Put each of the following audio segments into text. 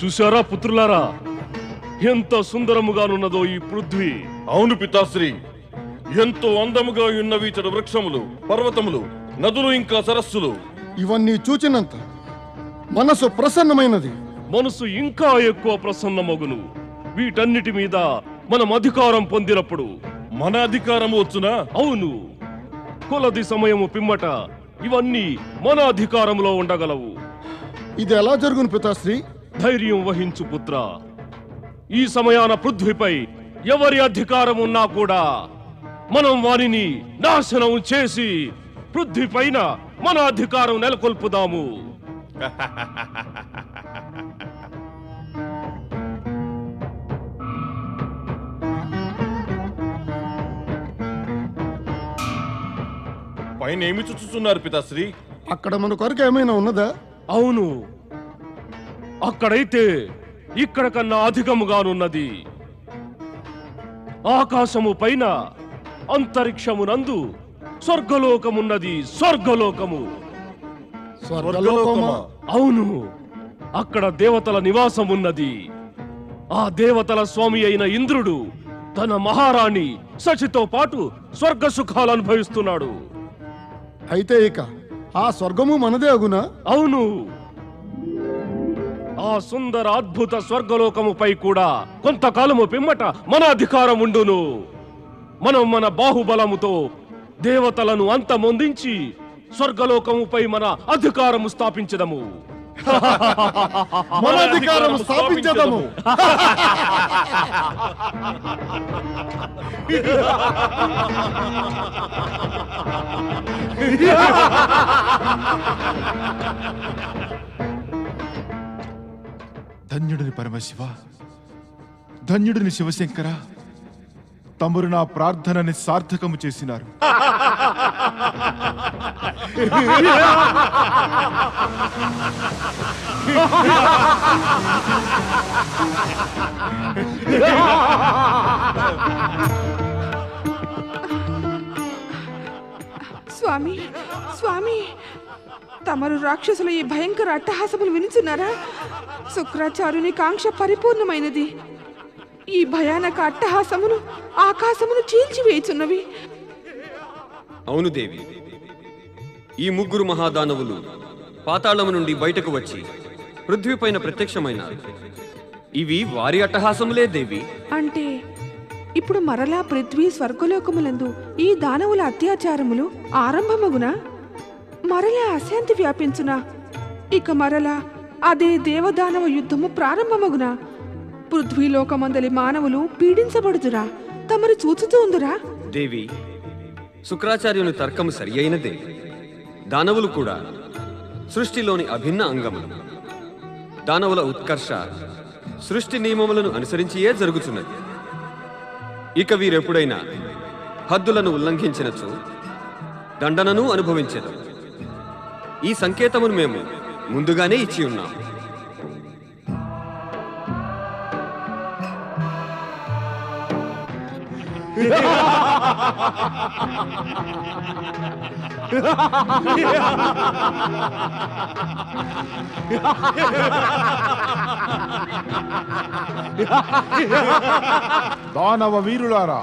చూశారా పుత్రులారా, ఎంత సుందరముగానున్నదో ఈ పృథ్వీ. అవును పితాశ్రీ, ఎంతో అందముగా ఉన్నవి ఇతడు వృక్షములు, పర్వతములు, నదులు, ఇంకా సరస్సులు. ఇవన్నీ చూచినంత మనసు ప్రసన్నమైనది. మనసు ఇంకా ఎక్కువ ప్రసన్నమగును వీటన్నిటి మీద మనం అధికారం పొందినప్పుడు. మన అధికారము వచ్చునా? అవును, కొలది సమయము పిమ్మట ఇవన్నీ మన అధికారంలో ఉండగలవు. ఇది ఎలా జరుగును పితాశ్రీ? ధైర్యం వహించు పుత్ర. ఈ సమయాన పృథ్వీపై ఎవరి అధికారం ఉన్నా కూడా మనం వారిని నాశనం చేసి పృథ్వీ పైన మన అధికారం నెలకొల్పుదాము. పైన ఏమి చూస్తున్నారు పితాశ్రీ? అక్కడ మన కొరకు ఏమైనా ఉన్నదా? అవును, అక్కడైతే ఇక్కడ కన్నా అధికముగానున్నది. ఆకాశము పైన అంతరిక్షమునందు స్వర్గలోకమున్నది. స్వర్గలోకము. స్వర్గలోకమా? అవును, అక్కడ దేవతల నివాసం ఉన్నది. ఆ దేవతల స్వామి అయిన ఇంద్రుడు తన మహారాణి శచితో పాటు స్వర్గ సుఖాలు అనుభవిస్తున్నాడు. అయితే ఇక ఆ స్వర్గము మనదే అగునా? అవును, ఆ సుందర అద్భుత స్వర్గలోకముపై కూడా కొంతకాలము పిమ్మట మన అధికారం ఉండును. మనం మన బాహుబలముతో దేవతలను అంతమొందించి స్వర్గలోకముపై మన అధికారము స్థాపించదము. మన అధికారము స్థాపించదము. ధన్యుడిని పరమశివ, ధన్యుడిని శివశంకర, తమరు నా ప్రార్థనని సార్థకము చేసినారు. స్వామి, స్వామి, తమరు రాక్షసుల ఈ భయంకర అట్టహాసములు వినుచున్నారా? శుక్రాచార్యుని కాంక్ష పరిపూర్ణమైనది. ఈ భయానక అట్టహాసమును ఆకాశమును చీల్చివేయుచున్నవి. అవును దేవి, ఈ ముగ్గురు మహాదానవులు పాతాళము నుండి బయటకు వచ్చి పృథ్వీపైన ప్రత్యక్షమైనారు. ఇవి వారి అట్టహాసములే దేవి. అంటే ఇప్పుడు మరలా పృథ్వీ స్వర్గలోకములందు ఈ దానవుల అత్యాచారములు ఆరంభమగునా? మరలా అశాంతి వ్యాపించునా? ఇక మరలా అదే దేవదానవ యుద్ధము ప్రారంభమగునా? పృథ్వీలోకమందలి మానవులు పీడించబడుదురా? తమరు చూచుతూ ఉందురా? దేవి, శుక్రాచార్యుని తర్కము సరి అయినదే. దానవులు కూడా సృష్టిలోని అభిన్న అంగములు. దానవుల ఉత్కర్ష సృష్టి నియమములను అనుసరించియే జరుగుతున్నది. ఇక వీరెప్పుడైనా హద్దులను ఉల్లంఘించినచో దండనను అనుభవించెదరు. ఈ సంకేతమును మేము ముందుగానే ఇచ్చి ఉన్నాం. దానవ వీరులారా,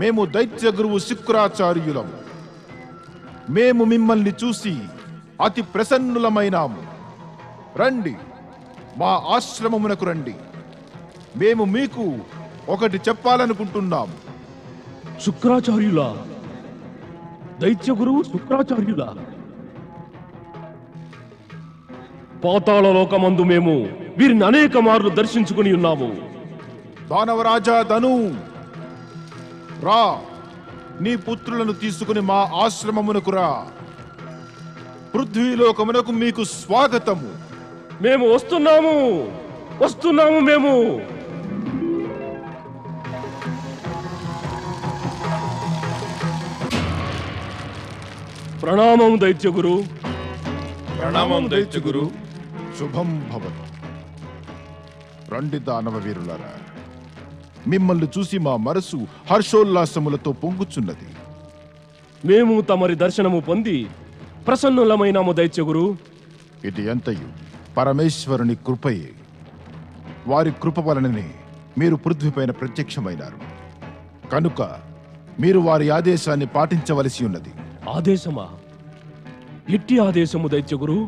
మేము దైత్య గురువు శుక్రాచార్యులం. మేము మిమ్మల్ని చూసి అతి ప్రసన్నులమైనాము. రండి, మా ఆశ్రమమునకు రండి. మేము మీకు ఒకటి చెప్పాలనుకుంటున్నాము. శుక్రాచార్యులా? దైత్య గురువు శుక్రాచార్యులా? పాతాళ లోకమందు మేము వీరిని అనేక మార్లు దర్శించుకుని ఉన్నాము. దానవరాజా ధను, రా, నీ పుత్రులను తీసుకుని మా ఆశ్రమమునకు రా. పృథ్వీలోకమునకు మీకు స్వాగతము. మేము వస్తున్నాము, వస్తున్నాము మేము. ప్రణామం దైత్యగురు. ప్రణామం దైత్యగురు. శుభం భవతు. రండి దానవ వీరులారా, మిమ్మల్ని చూసి మా మనసు హర్షోల్లాసములతో పొంగుచున్నది. మేము తమరి దర్శనము పొంది ప్రసన్నులమైనాము దైత్యగురు. ఇది ఎంతయు పరమేశ్వరుని కృపయే. వారి కృప వలననే మీరు పృథ్వీపైన ప్రత్యక్షమైనారు. కనుక మీరు వారి ఆదేశాన్ని పాటించవలసి ఉన్నది. ఆదేశమా? ఎట్టి ఆదేశము దైత్యగురు?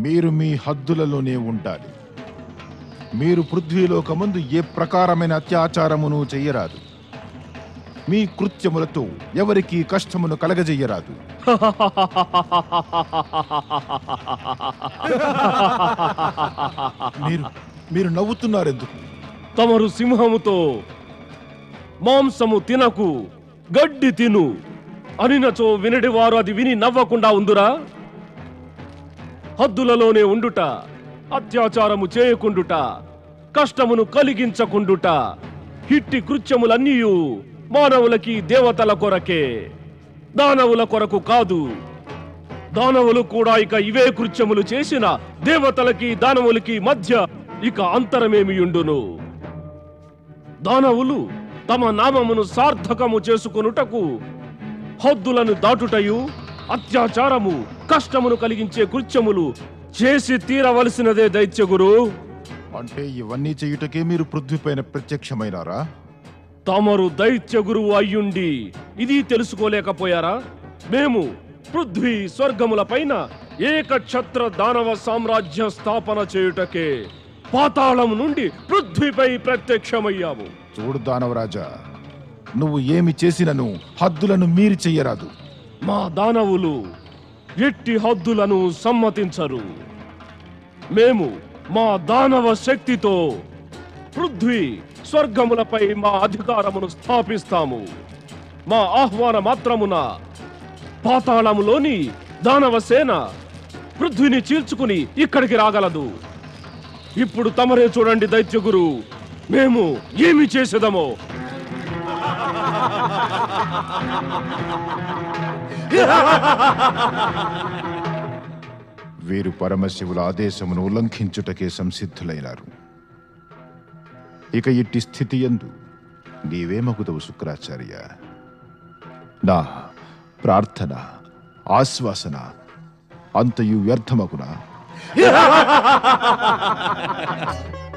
మీరు మీ హద్దులలోనే ఉండాలి. మీరు పృథ్వీలోకమందు ఏ ప్రకారమైన అత్యాచారమును చెయ్యరాదు. మీ కృత్యములతో ఎవరికీ కష్టమును కలగజెయ్యరాదు. మీరు నవ్వుతున్నారెందుకు? తమరు సింహముతో మాంసము తినకు, గడ్డి తిను అనినచో వినడి వారు అది విని నవ్వకుండా ఉందురా? హద్దులలోనే ఉండుట, అత్యాచారము చేయకుండుట, కష్టమును కలిగించకుండుట, హిట్టి కృత్యములన్నీయు మానవులకి దేవతల కొరకే, దానవుల కొరకు కాదు. దానవులు కూడా ఇక ఇవే కృత్యములు చేసిన దేవతలకి దానవులకి మధ్య ఇక అంతరమేమియుండును? దానవులు తమ నామమును సార్థకము చేసుకొనుటకు హద్దులను దాటుటయు, అత్యాచారము, కష్టమును కలిగించే కృత్యములు చేసి తీరవలసినదే దైత్యగురు. అంటే ఇవన్నీ చేయుటకే మీరు పృథ్వీపైన ప్రత్యక్షమైనారా? తమరు దైత్య గురువు అయ్యుండి ఇది తెలుసుకోలేకపోయారా? మేము పృథ్వీ స్వర్గముల పైన ఏకఛత్ర దానవ సామ్రాజ్య స్థాపన చేయుటకే పాతాళం నుండి పృథ్వీపై ప్రత్యక్షమయ్యాము. చూడు దానవరాజా, నువ్వు ఏమి చేసినను హద్దులను మీరి చెయ్యరాదు. మా దానవులు ఎట్టి హద్దులను సమ్మతించరు. మేము మా దానవ శక్తితో పృథ్వీ స్వర్గములపై మా అధికారమును స్థాపిస్తాము. మా ఆహ్వాన మాత్రమున పాతాళములోని దానవ సేన పృథ్వీని చీల్చుకుని ఇక్కడికి రాగలదు. ఇప్పుడు తమరే చూడండి దైత్యగురు, మేము ఏమి చేసేదమో. వీరు పరమశివుల ఆదేశమును ఉల్లంఘించుటకే సంసిద్ధులైనారు. ఇక ఇట్టి స్థితి యందు నీవేమగుదవు శుక్రాచార్య? నా ప్రార్థన, ఆశ్వాసన అంతయు వ్యర్థమగునా?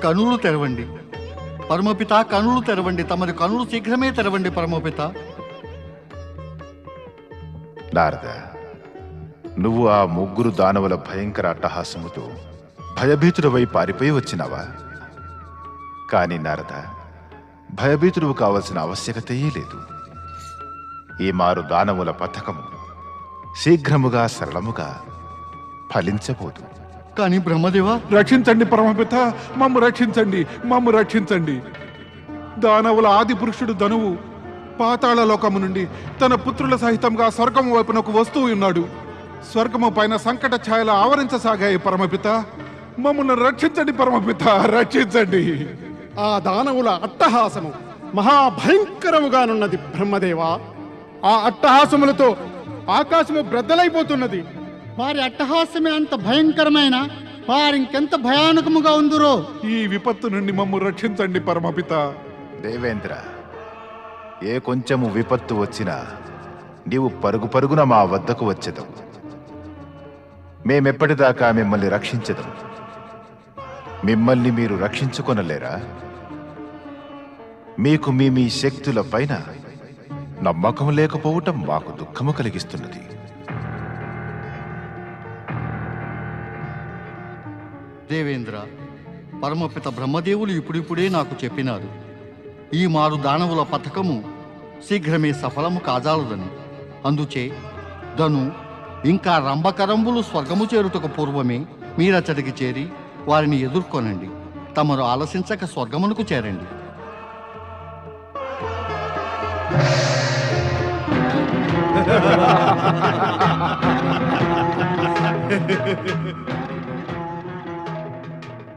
కనులు తెరవండి పరమపిత, కనులు తెరవండి. తమరి కనులు శీఘ్రమే తెరవండి పరమపిత. నారద, నువ్వు ఆ ముగ్గురు దానవుల భయంకర అట్టహాసముతో భయభీతుడవై పారిపోయి వచ్చినావా? కాని నారద, భయభీతుడు కావలసిన ఆవశ్యకతయే లేదు. ఈ మారు దానవుల పథకము శీఘ్రముగా సరళముగా ఫలించబోదు. కానీ బ్రహ్మదేవా, రక్షించండి పరమపిత, మమ్ము రక్షించండి, మమ్ము రక్షించండి. దానవుల ఆది పురుషుడు ధనువు పాతాళ లోకము నుండి తన పుత్రుల సహితంగా స్వర్గము వైపునకు వస్తూ ఉన్నాడు. స్వర్గము పైన సంకట ఛాయలు ఆవరించసాగాయి పరమపిత. మమ్మల్ని రక్షించండి పరమపిత, రక్షించండి. ఆ దానవుల అట్టహాసము మహాభయంకరముగానున్నది బ్రహ్మదేవా. ఆ అట్టహాసములతో ఆకాశము బ్రద్దలైపోతున్నది. వారి అట్టహాసమే అంత భయంకరమైన వారింకెంత భయానకముగా ఉందిరో. ఈ విపత్తు నుండి మమ్ము రక్షించండి పరమపిత. దేవేంద్ర, ఏ కొంచెము విపత్తు వచ్చినా నీవు పరుగు పరుగున మా వద్దకు వచ్చేదవు. మేమెప్పటిదాకా మిమ్మల్ని రక్షించదము. మిమ్మల్ని మీరు రక్షించుకొనలేరా? మీకు మీ శక్తుల పైన నమ్మకం లేకపోవటం మాకు దుఃఖము కలిగిస్తున్నది. దేవేంద్ర, పరమపిత బ్రహ్మదేవులు ఇప్పుడిప్పుడే నాకు చెప్పినారు. ఈ మారు దానవుల పథకము శీఘ్రమే సఫలము కాజాలదని. అందుచే ధను ఇంకా రంభకరంబులు స్వర్గము చేరుటకు పూర్వమే మీరచ్చటికి చేరి వారిని ఎదుర్కొనండి. తమరు ఆలసించక స్వర్గమునకు చేరండి.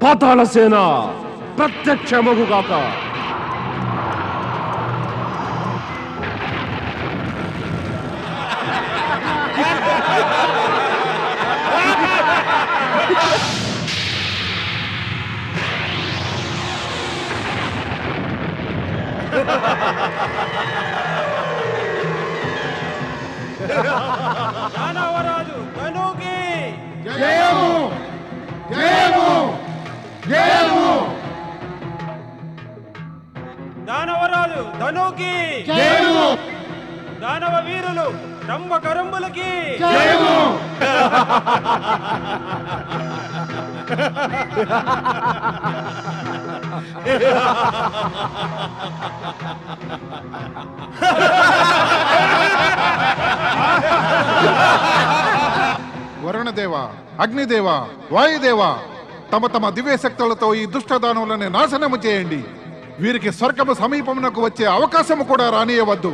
పాతాళ సేన ప్రత్యక్షమగుగాక. దానవరాజు ధనుకి జయము జయము జయము దానవరాజు ధనుకి జయము దానవ వీరులు రంభ కరంబులకి జయము వరుణదేవ, అగ్నిదేవ, వాయుదేవ, తమ తమ దివ్య శక్తులతో ఈ దుష్టదానవులని నాశనము చేయండి. వీరికి స్వర్గము సమీపమునకు వచ్చే అవకాశము కూడా రానియవద్దు.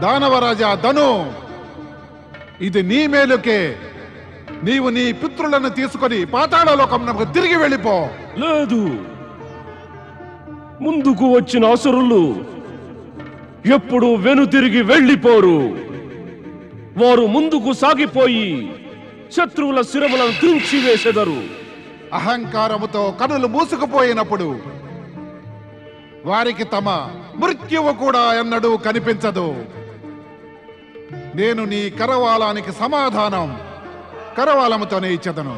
దానవరాజా ధను, ఇది నీ మేలుకే. నీవు నీ పుత్రులను తీసుకొని పాతాళలోకమునకు తిరిగి వెళ్ళిపో. లేదు, ముందుకు వచ్చిన అసురులు ఎప్పుడు వెనుతిరిగి వెళ్ళిపోరు. వారు ముందుకు సాగిపోయి శత్రువుల శిరములను త్రుంచి వేసెదరు. అహంకారముతో కనులు మూసుకుపోయినప్పుడు వారికి తమ మృత్యువు కూడా ఎన్నడూ కనిపించదు. నేను నీ కరవాలానికి సమాధానం కరవాలముతోనే ఇచ్చదను.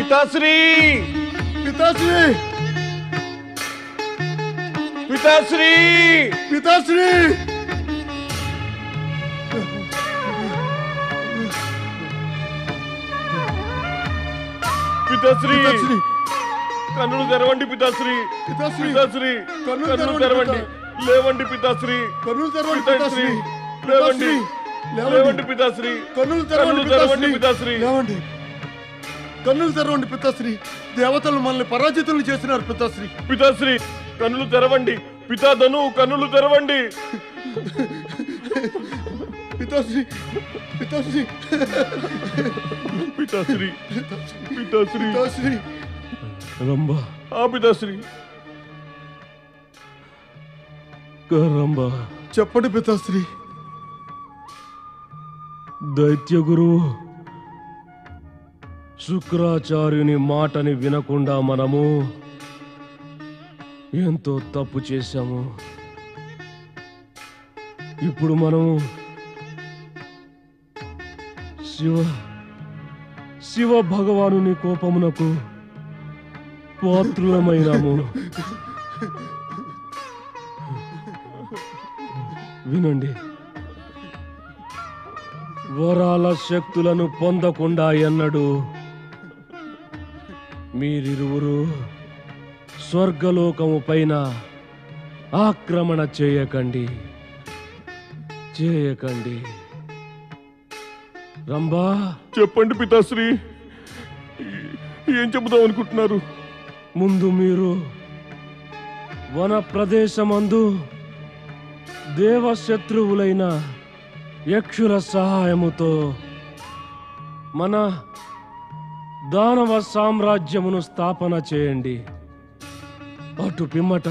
పితాశ్రీ, పితాశ్రీ, పితాశ్రీ పితాశ్రీ, పితాశ్రీ పితాశ్రీ, పితాశ్రీ కన్నులు తెరవండి పితాశ్రీ, పితాశ్రీ పితాశ్రీ, కన్నులు తెరవండి, లేవండి పితాశ్రీ, కన్నులు తెరవండి పితాశ్రీ, పితాశ్రీ లేవండి, లేవండి లేవండి పితాశ్రీ, కన్నులు తెరవండి తెరవండి పితాశ్రీ, లేవండి, కన్నులు తెరవండి పితాశ్రీ. దేవతలు మనల్ని పరాజితులు చేసినారు పితాశ్రీ. పితాశ్రీ, కన్నులు తెరవండి. పితాధను, కన్నులు తెరవండి. పితాశ్రీ పితాశ్రీ పితాశ్రీ, పితాశ్రీ, ピタスリ ఆ పితాశ్రీ, ピタスリ పితాశ్రీ, ピタスリ పితాశ్రీ, ピタスリ ఆ పితాశ్రీ, కరంబ చెప్పండి పితాశ్రీ. దైత్య గురువు శుక్రాచార్యుని మాటని వినకుండా మనము ఎంతో తప్పు చేశాము. ఇప్పుడు మనము శివ భగవానుని కోపమునకు పాత్రులమైనాము. వినండి, వరాల శక్తులను పొందకుండా ఎన్నడూ మీరిరువురు స్వర్గలోకము పైన ఆక్రమణ చేయకండి. రంభా, చెప్పండి పితాశ్రీ, ఏం చెబుదాం అనుకుంటున్నారు? ముందు మీరు వన ప్రదేశమందు దేవశత్రువులైన యక్షుల సహాయముతో మన దానవ సామ్రాజ్యమును స్థాపన చేయండి. అటు పిమ్మట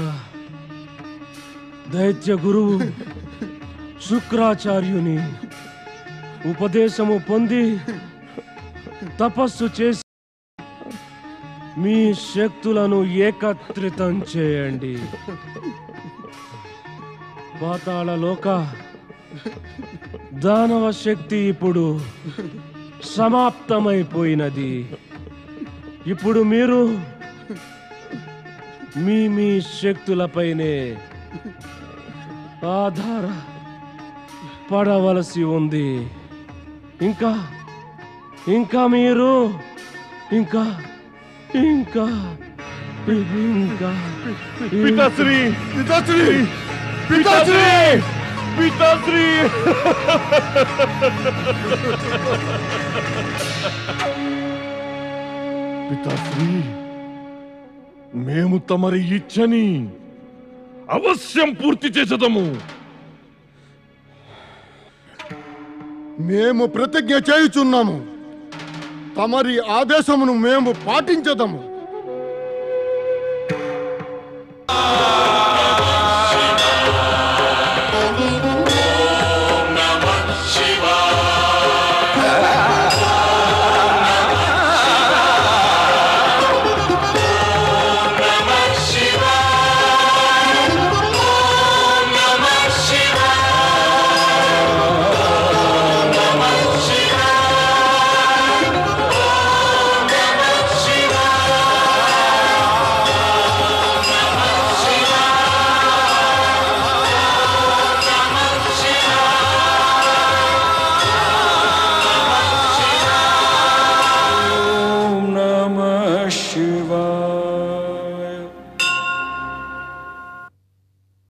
దైత్య గురువు శుక్రాచార్యుని ఉపదేశము పొంది తపస్సు చేసి మీ శక్తులను ఏకత్రితం చేయండి. పాతాళలోక దానవ శక్తి ఇప్పుడు సమాప్తమైపోయినది. ఇప్పుడు మీరు మీ శక్తులపైనే ఆధార పడవలసి ఉంది. ఇంకా మీరు ఇంకా ఇంకా ఇంకా పితాశ్రీ, పితాశ్రీ, పితాశ్రీ, పితాశ్రీ. పితాశ్రీ, మేము తమరి ఇచ్చని అవశ్యం పూర్తి చేసేదము. మేము ప్రతిజ్ఞ చేయుచున్నాము, తమరి ఆదేశమును మేము పాటించదము.